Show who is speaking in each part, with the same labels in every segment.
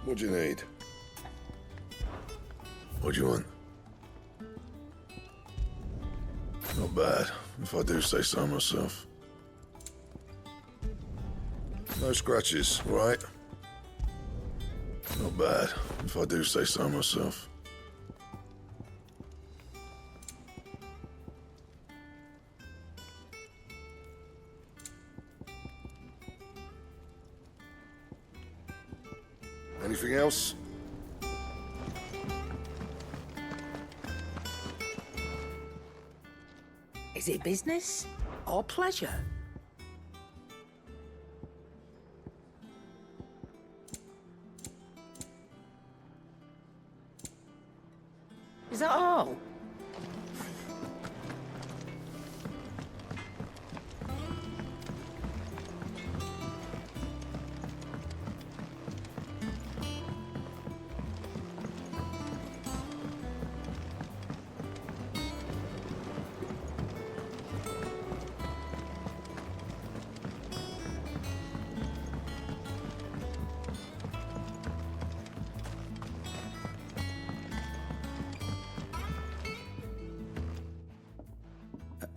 Speaker 1: What do you need? What do you want? Not bad, if I do say so myself. No scratches, right? Not bad, if I do say so myself. Anything else?
Speaker 2: Is it business or pleasure? Is that all?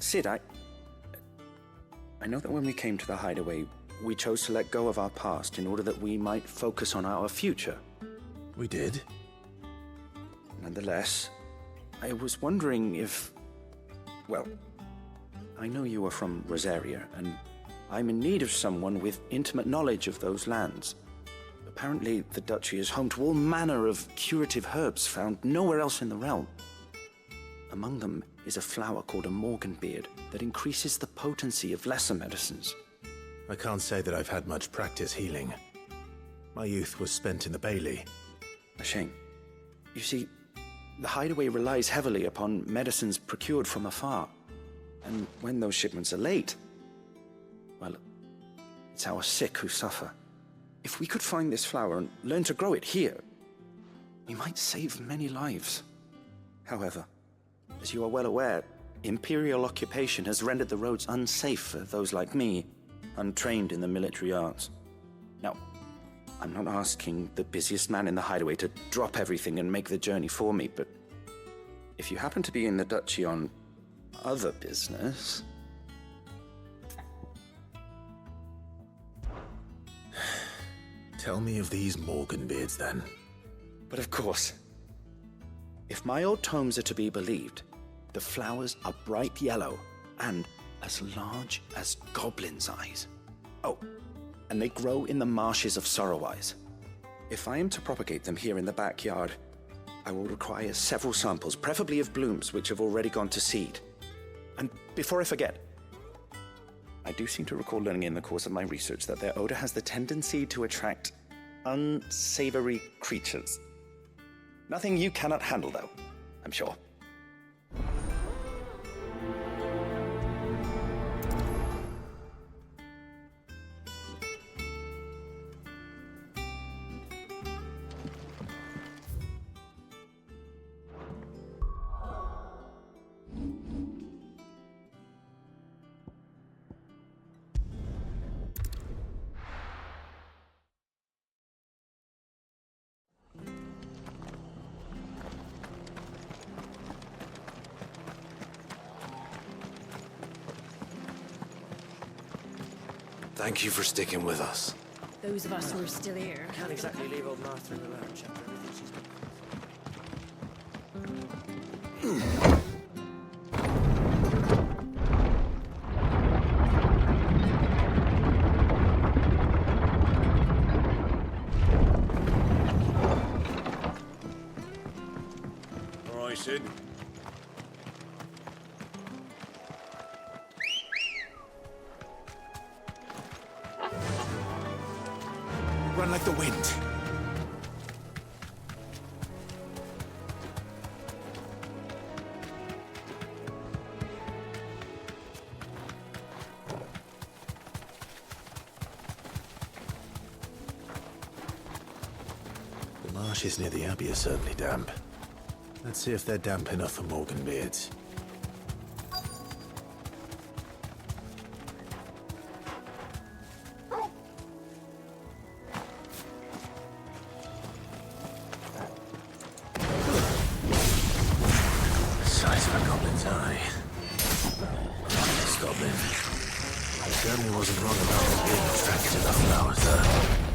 Speaker 3: Sid, I know that when we came to the hideaway, we chose to let go of our past in order that we might focus on our future.
Speaker 4: We did?
Speaker 3: Nonetheless, I was wondering if... Well, I know you are from Rosaria, and I'm in need of someone with intimate knowledge of those lands. Apparently, the duchy is home to all manner of curative herbs found nowhere else in the realm. Among them is a flower called a morganbeard that increases the potency of lesser medicines.
Speaker 4: I can't say that I've had much practice healing. My youth was spent in the Bailey.
Speaker 3: A shame. You see, the hideaway relies heavily upon medicines procured from afar. And when those shipments are late, well, it's our sick who suffer. If we could find this flower and learn to grow it here, we might save many lives. However, as you are well aware, Imperial occupation has rendered the roads unsafe for those like me, untrained in the military arts. Now, I'm not asking the busiest man in the hideaway to drop everything and make the journey for me, but if you happen to be in the duchy on other business...
Speaker 4: Tell me of these morganbeards, then.
Speaker 3: But of course. If my old tomes are to be believed, the flowers are bright yellow and as large as goblins' eyes. Oh, and they grow in the marshes of Sorrowise. If I am to propagate them here in the backyard, I will require several samples, preferably of blooms which have already gone to seed. And before I forget, I do seem to recall learning in the course of my research that their odor has the tendency to attract unsavory creatures. Nothing you cannot handle, though, I'm sure.
Speaker 4: Thank you for sticking with us.
Speaker 5: Those of us who are still here.
Speaker 2: Can't exactly leave old Martha in the lurch after everything she's done.
Speaker 1: All right, Sid.
Speaker 4: Run like the wind. The marshes near the Abbey are certainly damp. Let's see if they're damp enough for morganbeards. die. Stop him. I certainly wasn't wrong about him being attracted to the flowers, though.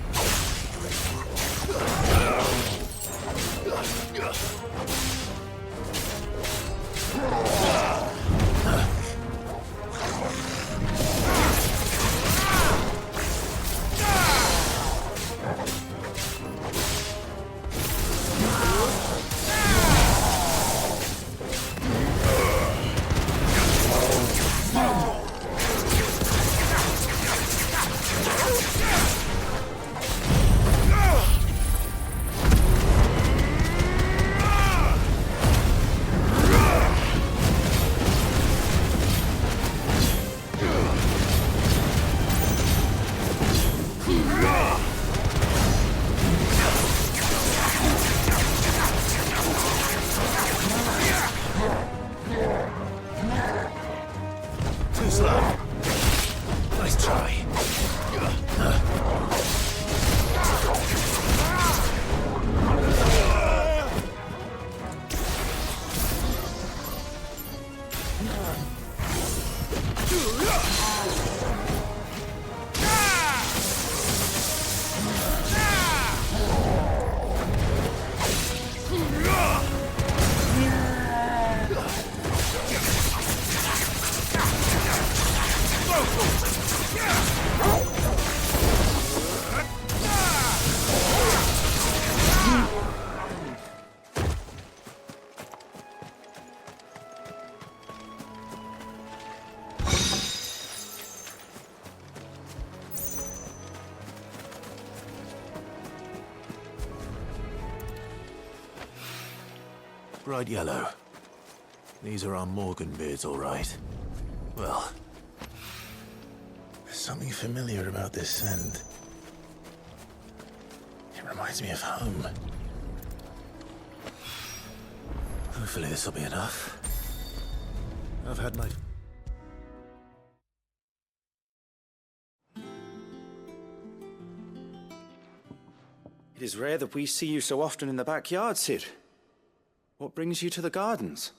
Speaker 4: Bright yellow. These are our Morgan beards, all right. Well, there's something familiar about this scent. It reminds me of home. Hopefully this will be enough. I've had my...
Speaker 3: It is rare that we see you so often in the backyard, Sid. What brings you to the gardens?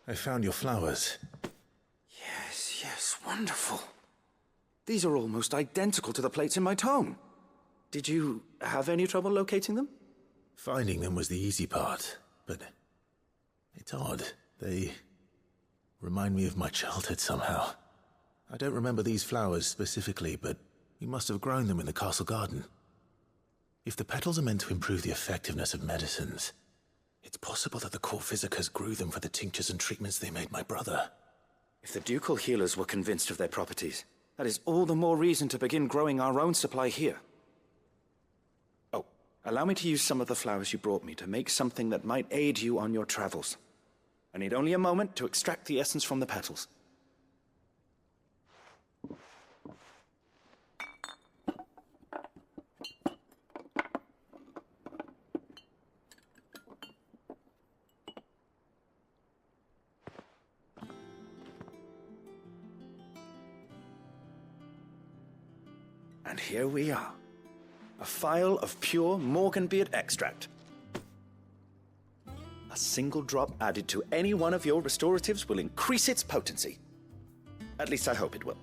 Speaker 4: I found your flowers.
Speaker 3: Yes, wonderful. These are almost identical to the plates in my tome. Did you have any trouble locating them?
Speaker 4: Finding them was the easy part, but it's odd. They remind me of my childhood somehow. I don't remember these flowers specifically, but we must have grown them in the castle garden. If the petals are meant to improve the effectiveness of medicines, it's possible that the core physicers grew them for the tinctures and treatments they made my brother.
Speaker 3: If the ducal healers were convinced of their properties, that is all the more reason to begin growing our own supply here. Oh, allow me to use some of the flowers you brought me to make something that might aid you on your travels. I need only a moment to extract the essence from the petals. And here we are. A phial of pure Morganbeard extract. A single drop added to any one of your restoratives will increase its potency. At least I hope it will.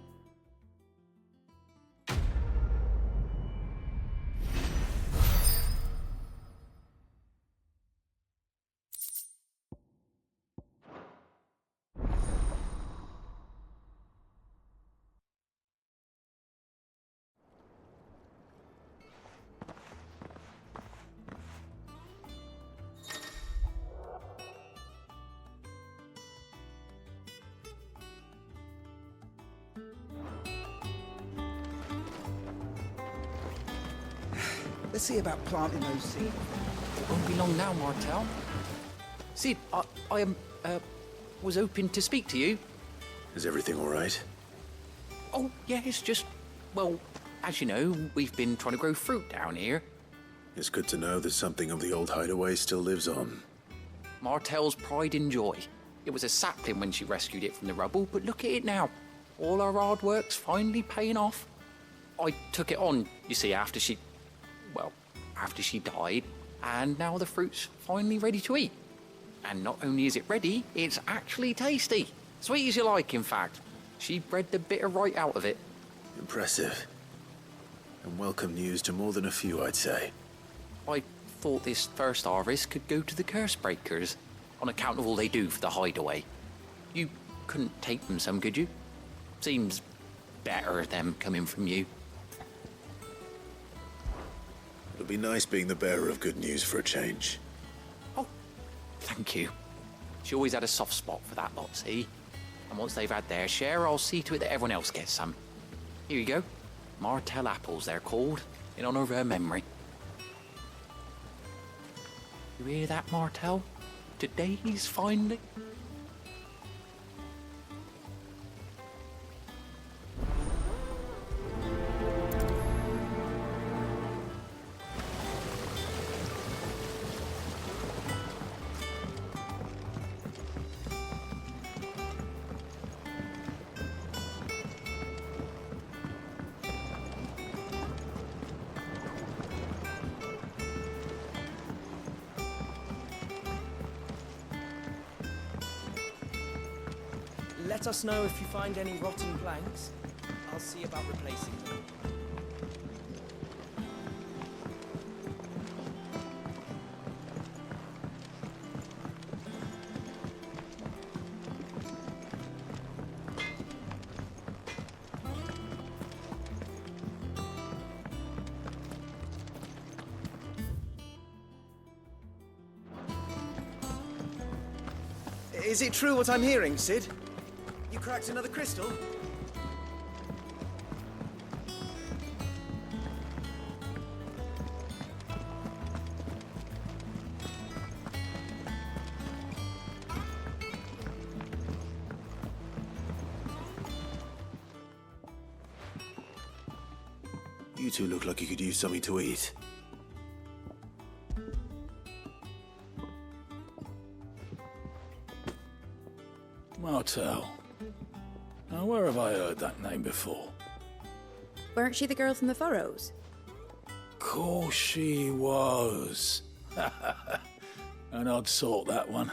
Speaker 6: Let's see about planting those seeds.
Speaker 7: It won't be long now, Martel. Sid, I was hoping to speak to you.
Speaker 4: Is everything all right?
Speaker 7: Oh, yeah, it's just, well, as you know, we've been trying to grow fruit down here.
Speaker 4: It's good to know that something of the old hideaway still lives on.
Speaker 7: Martel's pride and joy. It was a sapling when she rescued it from the rubble, but look at it now. All our hard work's finally paying off. I took it on, you see, after she died, And now the fruit's finally ready to eat. And not only is it ready, it's actually tasty. Sweet as you like, in fact. She bred the bitter right out of it.
Speaker 4: Impressive. And welcome news to more than a few, I'd say.
Speaker 7: I thought this first harvest could go to the curse breakers, on account of all they do for the hideaway. You couldn't take them some, could you? Seems better them coming from you.
Speaker 4: It'll be nice being the bearer of good news for a change.
Speaker 7: Oh, thank you. She always had a soft spot for that lot, see? And once they've had their share, I'll see to it that everyone else gets some. Here you go. Martell apples, they're called, in honor of her memory. You hear that, Martell? Today's finally...
Speaker 6: Let us know if you find any rotten planks. I'll see about replacing them. Is it true what I'm hearing, Sid? You cracked another crystal?
Speaker 4: You two look like you could use something to eat.
Speaker 1: Martell. Now, where have I heard that name before?
Speaker 5: Weren't she the girl from the Furrows?
Speaker 1: Course she was. An odd sort, that one.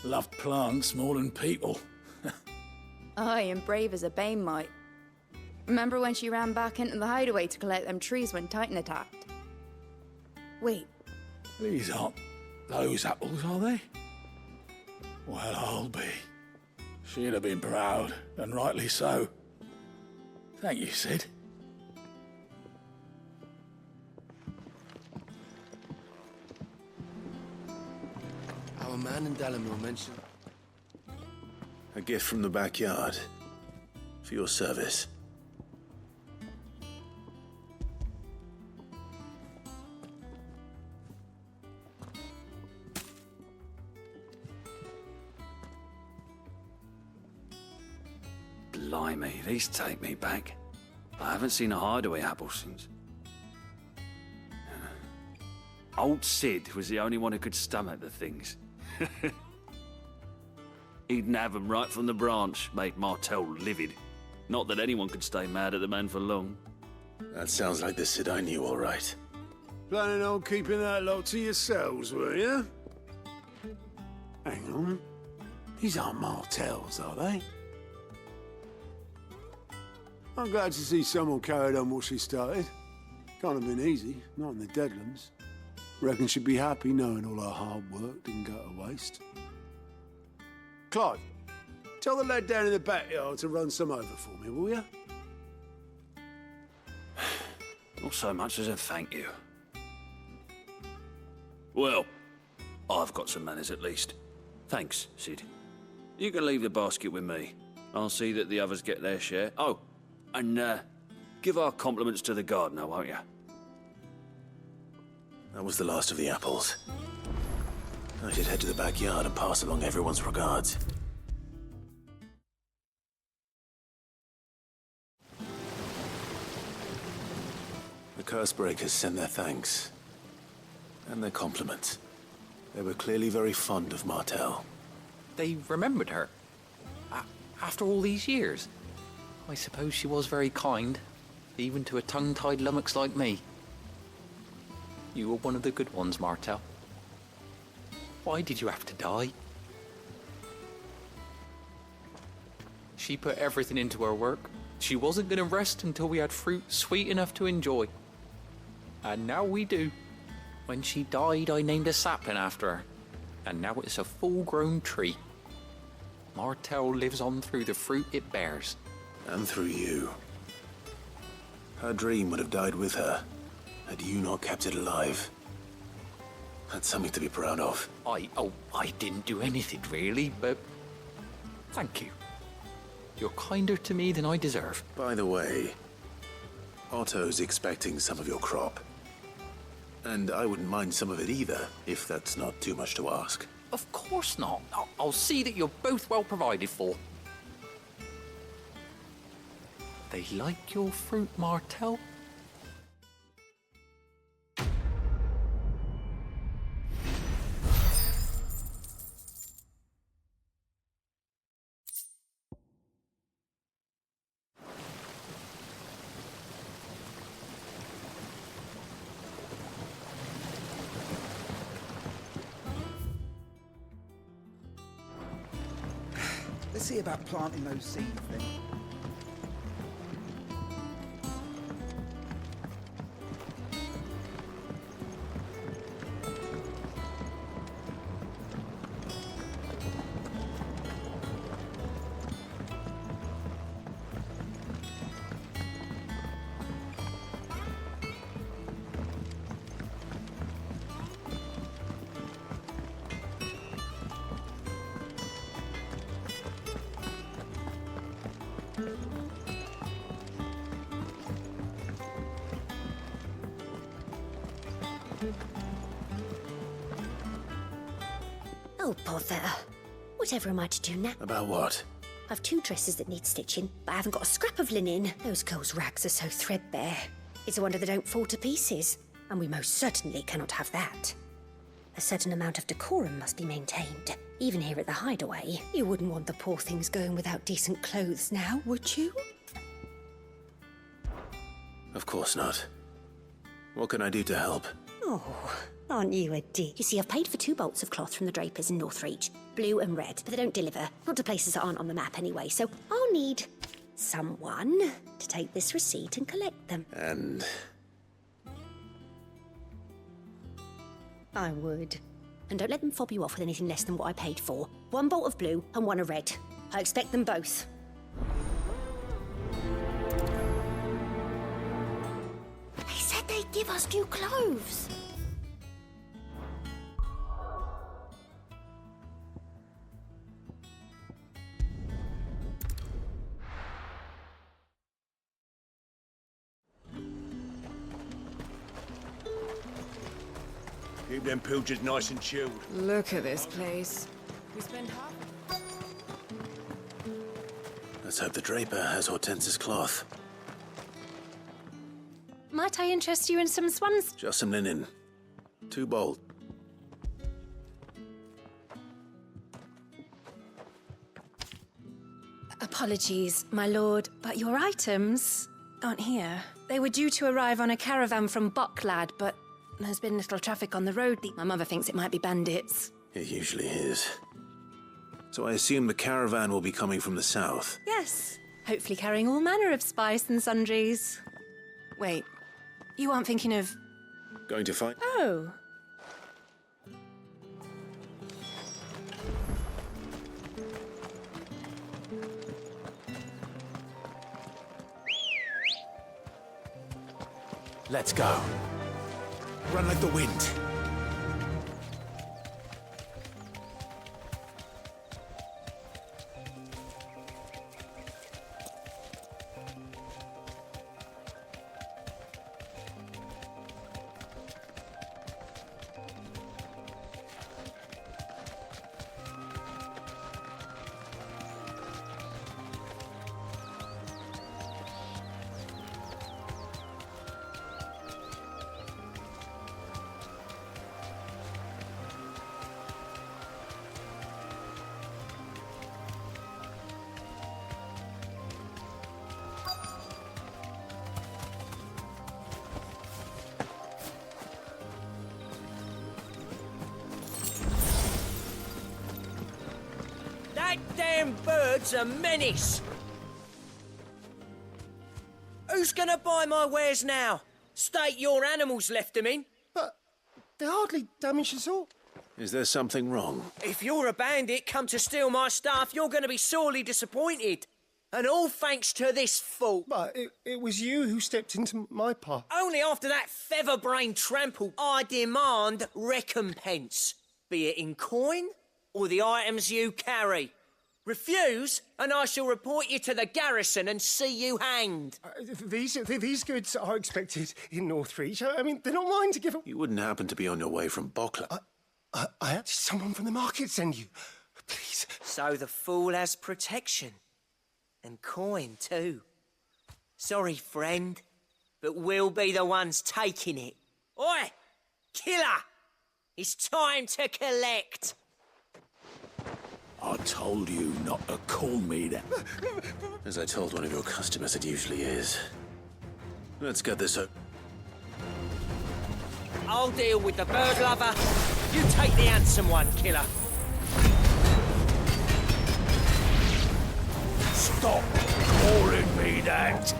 Speaker 1: Loved plants more than people.
Speaker 5: Aye, and brave as a bane might. Remember when she ran back into the hideaway to collect them trees when Titan attacked? Wait,
Speaker 1: These aren't those apples, are they? Well, I'll be. She'd have been proud, and rightly so. Thank you, Sid.
Speaker 8: Our man in Dalamil mentioned...
Speaker 4: A gift from the backyard. For your service.
Speaker 9: Blimey, these take me back. I haven't seen a hideaway apple since. Old Sid was the only one who could stomach the things. He'd nab 'em right from the branch, make Martell livid. Not that anyone could stay mad at the man for long.
Speaker 4: That sounds like the Sid I knew, all right.
Speaker 1: Planning on keeping that lot to yourselves, were you? Hang on. These aren't Martells, are they? I'm glad to see someone carried on what she started. Can't have been easy, not in the Deadlands. Reckon she'd be happy knowing all her hard work didn't go to waste. Clive, tell the lad down in the backyard to run some over for me, will you?
Speaker 9: Not so much as a thank you. Well, I've got some manners at least. Thanks, Sid. You can leave the basket with me. I'll see that the others get their share. Oh, and give our compliments to the gardener, won't you?
Speaker 4: That was the last of the apples. I should head to the backyard and pass along everyone's regards. The Cursebreakers send their thanks. And their compliments. They were clearly very fond of Martell.
Speaker 7: They remembered her. After all these years. I suppose she was very kind, even to a tongue-tied lummox like me. You were one of the good ones, Martel. Why did you have to die? She put everything into her work. She wasn't going to rest until we had fruit sweet enough to enjoy. And now we do. When she died, I named a sapling after her. And now it's a full-grown tree. Martel lives on through the fruit it bears.
Speaker 4: And through you. Her dream would have died with her, had you not kept it alive. That's something to be proud of.
Speaker 7: I didn't do anything really, but thank you. You're kinder to me than I deserve.
Speaker 4: By the way, Otto's expecting some of your crop. And I wouldn't mind some of it either, if that's not too much to ask.
Speaker 7: Of course not. I'll see that you're both well provided for. They like your fruit, Martel?
Speaker 6: Let's see about planting those seeds then.
Speaker 10: Oh, bother. Whatever am I to do now?
Speaker 4: About what?
Speaker 10: I've 2 dresses that need stitching, but I haven't got a scrap of linen. Those girls' rags are so threadbare. It's a wonder they don't fall to pieces, and we most certainly cannot have that. A certain amount of decorum must be maintained, even here at the Hideaway. You wouldn't want the poor things going without decent clothes now, would you?
Speaker 4: Of course not. What can I do to help?
Speaker 10: Oh, aren't you a dear? You see, I've paid for 2 bolts of cloth from the drapers in Northreach, blue and red, but they don't deliver. Not to places that aren't on the map anyway, so I'll need someone to take this receipt and collect them.
Speaker 4: And...
Speaker 10: I would. And don't let them fob you off with anything less than what I paid for. 1 bolt of blue and 1 of red. I expect them both. They said they'd give us new clothes.
Speaker 8: Keep them pilchers nice and chilled.
Speaker 5: Look at this place. We spend half...
Speaker 4: let's hope the draper has Hortense's cloth.
Speaker 10: Might I interest you in some swans?
Speaker 4: Just some linen. 2 bolt.
Speaker 11: Apologies, my lord, but your items aren't here. They were due to arrive on a caravan from Bucklad, but there's been little traffic on the road. My mother thinks it might be bandits.
Speaker 4: It usually is. So I assume the caravan will be coming from the south.
Speaker 11: Yes, hopefully carrying all manner of spice and sundries. Wait, you aren't thinking of...
Speaker 4: Going to find...
Speaker 11: Oh.
Speaker 4: Let's go. Run like the wind.
Speaker 2: Them birds are menace. Who's gonna buy my wares now? State your animals left them in.
Speaker 12: But they hardly damaged us all.
Speaker 4: Is there something wrong?
Speaker 2: If you're a bandit come to steal my stuff, you're gonna be sorely disappointed. And all thanks to this fool.
Speaker 12: But it was you who stepped into my path.
Speaker 2: Only after that feather-brained trample, I demand recompense. Be it in coin or the items you carry. Refuse, and I shall report you to the garrison and see you hanged.
Speaker 12: These goods are expected in Northreach. I mean, they're not mine to give up.
Speaker 4: You wouldn't happen to be on your way from Bokla.
Speaker 12: I had someone from the market send you. Please.
Speaker 2: So the fool has protection. And coin, too. Sorry, friend, but we'll be the ones taking it. Oi! Killer! It's time to collect!
Speaker 9: I told you not to call me that.
Speaker 4: As I told one of your customers, it usually is. Let's get this up.
Speaker 2: I'll deal with the bird lover. You take the handsome one, killer.
Speaker 9: Stop calling me that.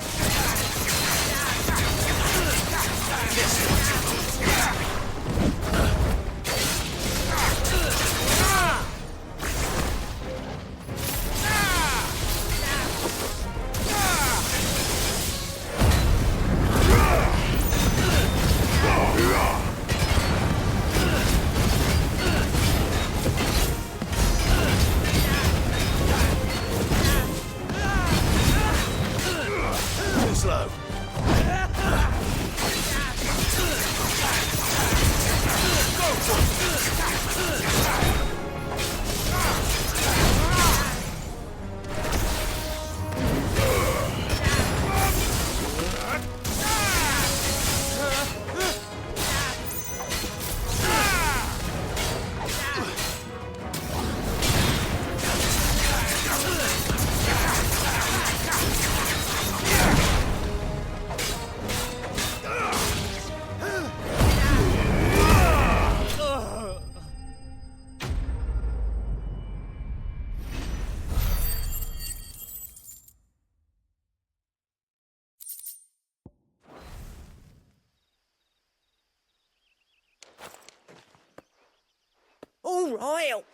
Speaker 4: Slow.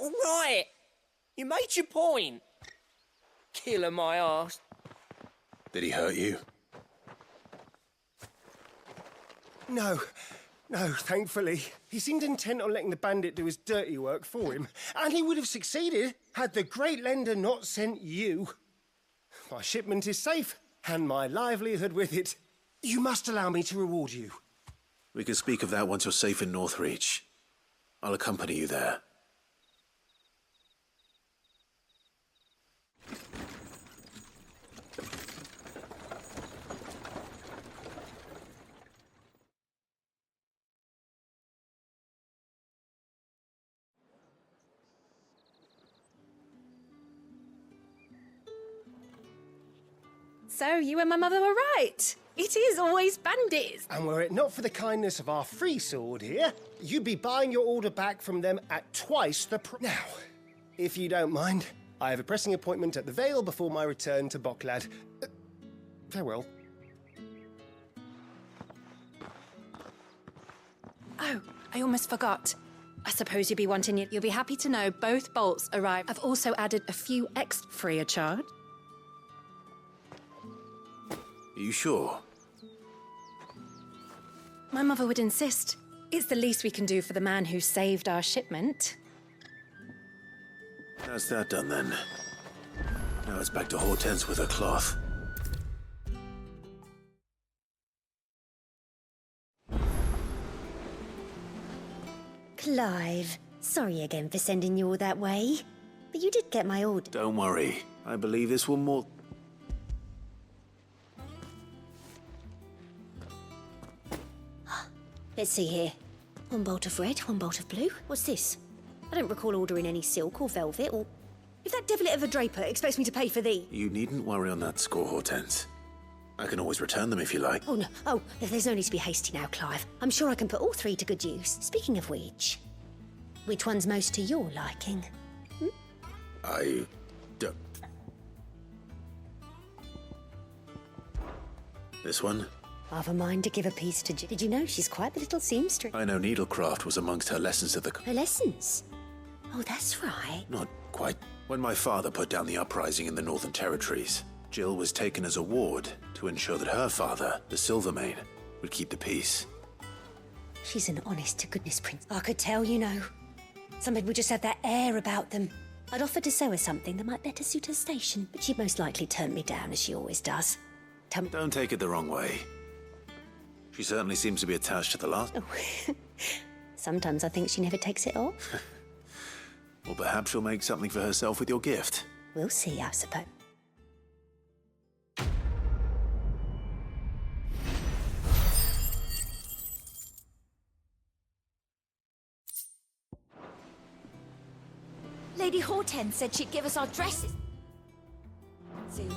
Speaker 2: All right. You made your point. Killer my arse.
Speaker 4: Did he hurt you?
Speaker 12: No, thankfully. He seemed intent on letting the bandit do his dirty work for him. And he would have succeeded had the great lender not sent you. My shipment is safe, and my livelihood with it. You must allow me to reward you.
Speaker 4: We can speak of that once you're safe in Northreach. I'll accompany you there.
Speaker 11: So, you and my mother were right. It is always bandits.
Speaker 12: And were it not for the kindness of our free sword here, you'd be buying your order back from them at twice the price. Now, if you don't mind, I have a pressing appointment at the Vale before my return to Boklad. Farewell.
Speaker 11: Oh, I almost forgot. I suppose you'll be wanting it. You'll be happy to know both bolts arrived. I've also added a few extra free of charge.
Speaker 4: Are you sure?
Speaker 11: My mother would insist. It's the least we can do for the man who saved our shipment.
Speaker 4: That's that done then. Now it's back to Hortense with her cloth.
Speaker 10: Clive, sorry again for sending you all that way. But you did get my order.
Speaker 4: Don't worry. I believe this will more...
Speaker 10: Let's see here. One bolt of red, one bolt of blue. What's this? I don't recall ordering any silk or velvet or... If that devilet of a draper expects me to pay for thee...
Speaker 4: You needn't worry on that score, Hortense. I can always return them if you like.
Speaker 10: Oh, no. Oh, there's no need to be hasty now, Clive. I'm sure I can put all three to good use. Speaking of which one's most to your liking?
Speaker 4: Don't. This one?
Speaker 10: I've a mind to give a piece to Did you know she's quite the little seamstress?
Speaker 4: I know needlecraft was amongst her lessons at the...
Speaker 10: Her lessons? Oh, that's right.
Speaker 4: Not quite. When my father put down the uprising in the Northern Territories, Jill was taken as a ward to ensure that her father, the Silvermane, would keep the peace.
Speaker 10: She's an honest-to-goodness prince. I could tell, you know. Some people just have that air about them. I'd offered to sew her something that might better suit her station, but she'd most likely turn me down, as she always does.
Speaker 4: Don't take it the wrong way. She certainly seems to be attached to the last...
Speaker 10: Oh. Sometimes I think she never takes it off.
Speaker 4: Or perhaps she'll make something for herself with your gift.
Speaker 10: We'll see, I suppose.
Speaker 13: Lady Hortense said she'd give us our dresses soon.